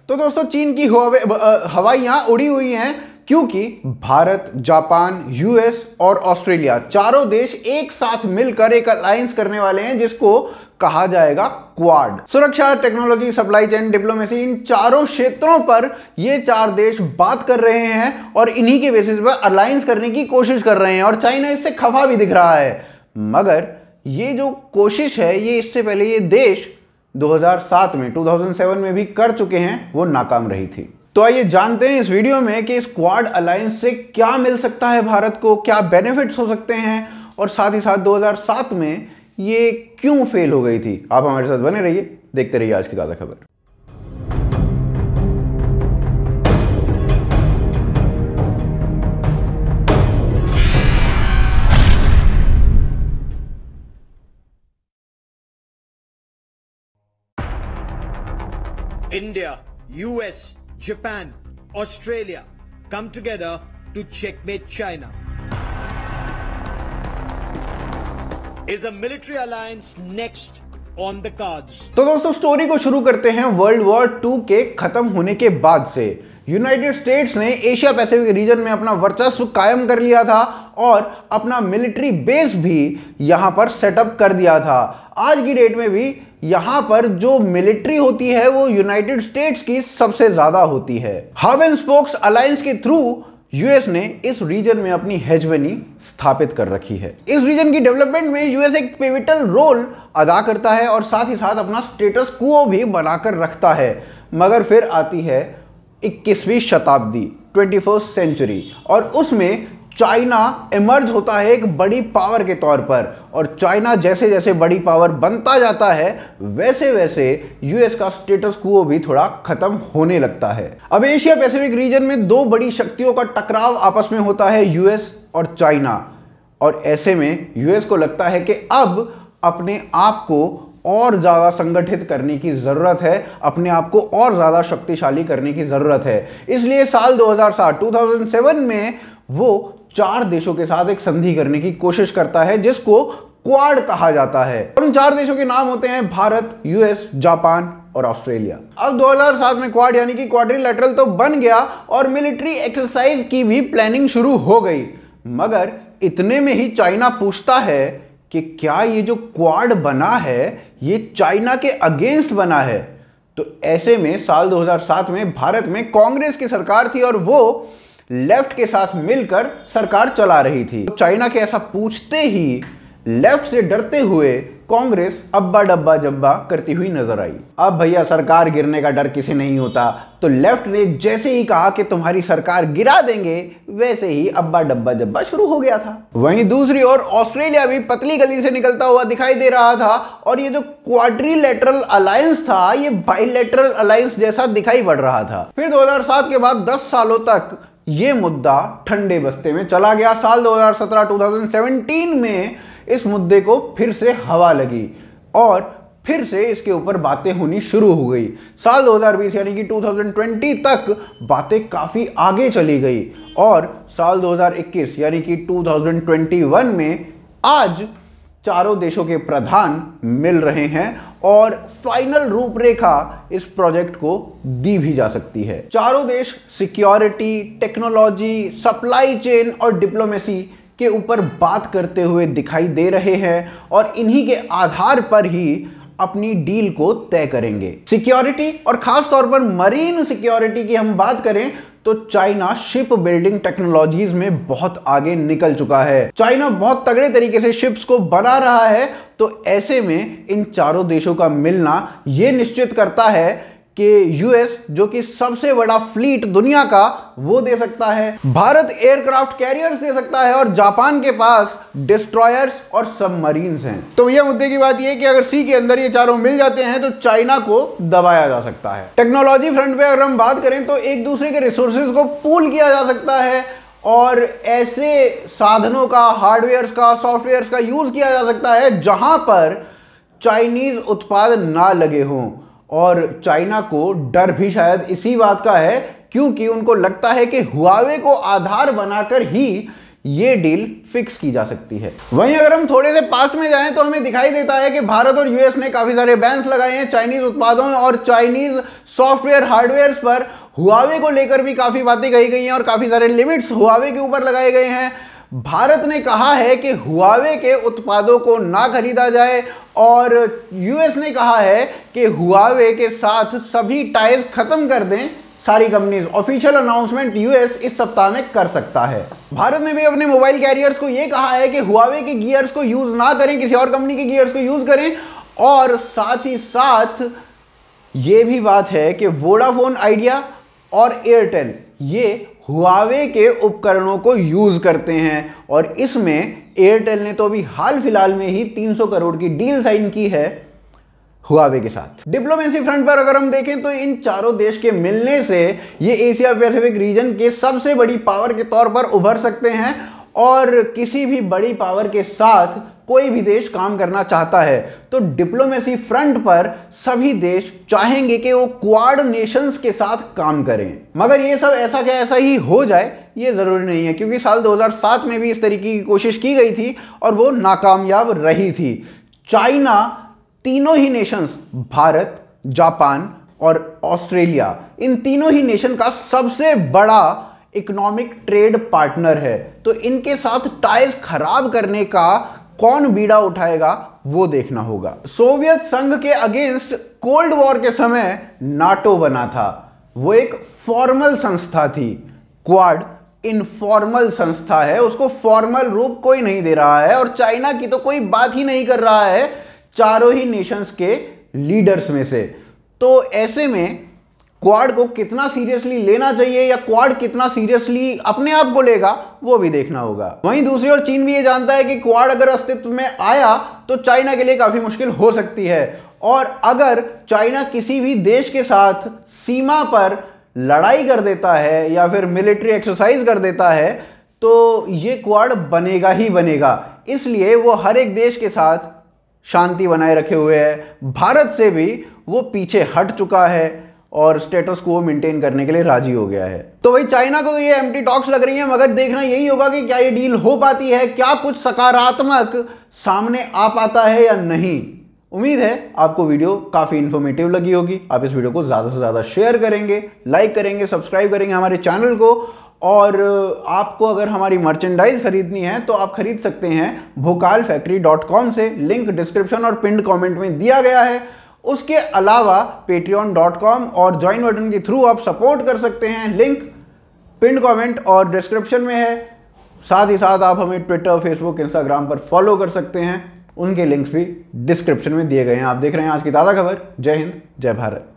तो दोस्तों चीन की हवाइयां उड़ी हुई हैं क्योंकि भारत, जापान, यूएस और ऑस्ट्रेलिया चारों देश एक साथ मिलकर एक अलायंस करने वाले हैं जिसको कहा जाएगा क्वाड। सुरक्षा, टेक्नोलॉजी, सप्लाई चेन, डिप्लोमेसी, इन चारों क्षेत्रों पर ये चार देश बात कर रहे हैं और इन्हीं के बेसिस पर अलायंस करने की कोशिश कर रहे हैं और चाइना इससे खफा भी दिख रहा है। मगर ये जो कोशिश है ये इससे पहले ये देश 2007 में 2007 में भी कर चुके हैं, वो नाकाम रही थी। तो आइए जानते हैं इस वीडियो में कि इस क्वाड अलायंस से क्या मिल सकता है भारत को, क्या बेनिफिट्स हो सकते हैं और साथ ही साथ 2007 में ये क्यों फेल हो गई थी। आप हमारे साथ बने रहिए, देखते रहिए आज की ताजा खबर। India, US, Japan, Australia come together to checkmate China. Is a military alliance next on the cards? तो दोस्तों स्टोरी को शुरू करते हैं वर्ल्ड वॉर 2 के खत्म होने के बाद से। यूनाइटेड स्टेट्स ने एशिया पैसिफिक रीजन में अपना वर्चस्व कायम कर लिया था और अपना मिलिट्री बेस भी यहां पर सेटअप कर दिया था। आज की डेट में भी यहां पर जो मिलिट्री होती है वो यूनाइटेड स्टेट्स की सबसे ज्यादा होती है। हब एंड स्पोक्स अलायंस के थ्रू यूएस ने इस रीजन में अपनी हेजमनी स्थापित कर रखी है। इस रीजन की डेवलपमेंट में यूएस एक पिविटल रोल अदा करता है और साथ ही साथ अपना स्टेटस क्वो भी बनाकर रखता है। मगर फिर आती है 21वीं शताब्दी, 21st सेंचुरी, और उसमें चाइना इमर्ज होता है एक बड़ी पावर के तौर पर। और चाइना जैसे जैसे बड़ी पावर बनता जाता है वैसे वैसे यूएस का स्टेटस क्वो भी थोड़ा खत्म होने लगता है। अब एशिया पैसिफिक रीजन में दो बड़ी शक्तियों का टकराव आपस में होता है, यूएस और चाइना। और ऐसे में यूएस को लगता है कि अब अपने आप को और ज्यादा संगठित करने की जरूरत है, अपने आप को और ज्यादा शक्तिशाली करने की जरूरत है। इसलिए साल 2007 में वो चार देशों के साथ एक संधि करने की कोशिश करता है जिसको क्वाड कहा जाता है। और उन चार देशों के नाम होते हैं भारत, यूएस, जापान और ऑस्ट्रेलिया। अब 2007 में क्वाड यानी कि क्वाड्रिलैटरल तो बन गया और मिलिट्री एक्सरसाइज की भी प्लानिंग शुरू हो गई। मगर इतने में ही चाइना पूछता है कि क्या ये जो क्वाड बना है ये चाइना के अगेंस्ट बना है। तो ऐसे में साल 2007 में भारत में कांग्रेस की सरकार थी और वो लेफ्ट के साथ मिलकर सरकार चला रही थी। चाइना के ऐसा पूछते ही लेफ्ट से डरते हुए कांग्रेस अब्बा डब्बा जब्बा करती हुई नजर आई। अब भैया सरकार गिरने का डर किसे नहीं होता, तो लेफ्ट ने जैसे ही कहा कि तुम्हारी सरकार गिरा देंगे वैसे ही अब्बा डब्बा जब्बा शुरू हो गया था। वहीं दूसरी ओर ऑस्ट्रेलिया भी पतली गली से निकलता हुआ दिखाई दे रहा था और ये जो क्वाड्रिलैटरल अलायंस था ये बाइलैटरल अलायंस जैसा दिखाई पड़ रहा था। फिर 2007 के बाद 10 सालों तक ये मुद्दा ठंडे बस्ते में चला गया। साल 2017 में इस मुद्दे को फिर से हवा लगी और फिर से इसके ऊपर बातें होनी शुरू हो गई। साल 2020 यानी कि 2020 तक बातें काफी आगे चली गई और साल 2021 यानी कि 2021 में आज चारों देशों के प्रधान मिल रहे हैं और फाइनल रूपरेखा इस प्रोजेक्ट को दी भी जा सकती है। चारों देश सिक्योरिटी, टेक्नोलॉजी, सप्लाई चेन और डिप्लोमेसी के ऊपर बात करते हुए दिखाई दे रहे हैं और इन्हीं के आधार पर ही अपनी डील को तय करेंगे। सिक्योरिटी और खास तौर पर मरीन सिक्योरिटी की हम बात करें तो चाइना शिप बिल्डिंग टेक्नोलॉजीज में बहुत आगे निकल चुका है। चाइना बहुत तगड़े तरीके से शिप्स को बना रहा है। तो ऐसे में इन चारों देशों का मिलना यह निश्चित करता है कि यूएस जो कि सबसे बड़ा फ्लीट दुनिया का वो दे सकता है, भारत एयरक्राफ्ट कैरियर्स दे सकता है और जापान के पास डिस्ट्रॉयर्स और सबमरीन्स हैं। तो यह मुद्दे की बात यह है कि अगर सी के अंदर ये चारों मिल जाते हैं तो चाइना को दबाया जा सकता है। टेक्नोलॉजी फ्रंट पे अगर हम बात करें तो एक दूसरे के रिसोर्सेज को पूल किया जा सकता है और ऐसे साधनों का, हार्डवेयर्स का, सॉफ्टवेयर्स का यूज किया जा सकता है जहां पर चाइनीज उत्पाद ना लगे हों। और चाइना को डर भी शायद इसी बात का है क्योंकि उनको लगता है कि हुआवे को आधार बनाकर ही ये डील फिक्स की जा सकती है। वहीं अगर हम थोड़े से पास्ट में जाएं तो हमें दिखाई देता है कि भारत और यूएस ने काफी सारे बैन्स लगाए हैं चाइनीज उत्पादों और चाइनीज सॉफ्टवेयर हार्डवेयर पर। हुआवे को लेकर भी काफी बातें कही गई हैं और काफी सारे लिमिट्स हुआवे के ऊपर लगाए गए हैं। भारत ने कहा है कि हुआवे के उत्पादों को ना खरीदा जाए और यूएस ने कहा है कि हुआवे के साथ सभी टाइज खत्म कर दें सारी कंपनीज। ऑफिशियल अनाउंसमेंट यूएस इस सप्ताह में कर सकता है। भारत ने भी अपने मोबाइल कैरियर्स को यह कहा है कि हुआवे के गियर्स को यूज ना करें, किसी और कंपनी के गियर्स को यूज करें। और साथ ही साथ यह भी बात है कि वोडाफोन आइडिया और एयरटेल ये हुआवे के उपकरणों को यूज करते हैं और इसमें एयरटेल ने तो अभी हाल फिलहाल में ही 300 करोड़ की डील साइन की है हुआवे के साथ। डिप्लोमेसी फ्रंट पर अगर हम देखें तो इन चारों देश के मिलने से ये एशिया पैसिफिक रीजन के सबसे बड़ी पावर के तौर पर उभर सकते हैं और किसी भी बड़ी पावर के साथ कोई भी देश काम करना चाहता है तो डिप्लोमेसी फ्रंट पर सभी देश चाहेंगे कि वो क्वाड नेशंस के साथ काम करें। मगर ये सब ऐसा क्या ऐसा ही हो जाए ये जरूरी नहीं है, क्योंकि साल 2007 में भी इस तरीके की कोशिश की गई थी और वो नाकामयाब रही थी। चाइना तीनों ही नेशंस भारत, जापान और ऑस्ट्रेलिया, इन तीनों ही नेशन का सबसे बड़ा इकोनॉमिक ट्रेड पार्टनर है। तो इनके साथ टाइज खराब करने का कौन बीड़ा उठाएगा वो देखना होगा। सोवियत संघ के अगेंस्ट कोल्ड वॉर के समय नाटो बना था, वो एक फॉर्मल संस्था थी। क्वाड इनफॉर्मल संस्था है, उसको फॉर्मल रूप कोई नहीं दे रहा है और चाइना की तो कोई बात ही नहीं कर रहा है चारों ही नेशंस के लीडर्स में से। तो ऐसे में क्वाड को कितना सीरियसली लेना चाहिए या क्वाड कितना सीरियसली अपने आप को लेगा वो भी देखना होगा। वहीं दूसरी ओर चीन भी ये जानता है कि क्वाड अगर अस्तित्व में आया तो चाइना के लिए काफी मुश्किल हो सकती है और अगर चाइना किसी भी देश के साथ सीमा पर लड़ाई कर देता है या फिर मिलिट्री एक्सरसाइज कर देता है तो ये क्वाड बनेगा ही बनेगा। इसलिए वो हर एक देश के साथ शांति बनाए रखे हुए है। भारत से भी वो पीछे हट चुका है और स्टेटस को मेंटेन करने के लिए राजी हो गया है। तो वही चाइना को तो ये एम्प्टी टॉक्स लग रही है, मगर देखना यही होगा कि क्या ये डील हो पाती है, क्या कुछ सकारात्मक सामने आ पाता है या नहीं। उम्मीद है आपको वीडियो काफी इंफॉर्मेटिव लगी होगी। आप इस वीडियो को ज्यादा से ज्यादा शेयर करेंगे, लाइक करेंगे, सब्सक्राइब करेंगे हमारे चैनल को। और आपको अगर हमारी मर्चेंडाइज खरीदनी है तो आप खरीद सकते हैं bhokalfactory.com से, लिंक डिस्क्रिप्शन और पिन्ड कमेंट में दिया गया है। उसके अलावा patreon.com और ज्वाइन बटन के थ्रू आप सपोर्ट कर सकते हैं, लिंक पिन्ड कमेंट और डिस्क्रिप्शन में है। साथ ही साथ आप हमें ट्विटर, फेसबुक, इंस्टाग्राम पर फॉलो कर सकते हैं, उनके लिंक्स भी डिस्क्रिप्शन में दिए गए हैं। आप देख रहे हैं आज की ताज़ा खबर। जय हिंद, जय भारत।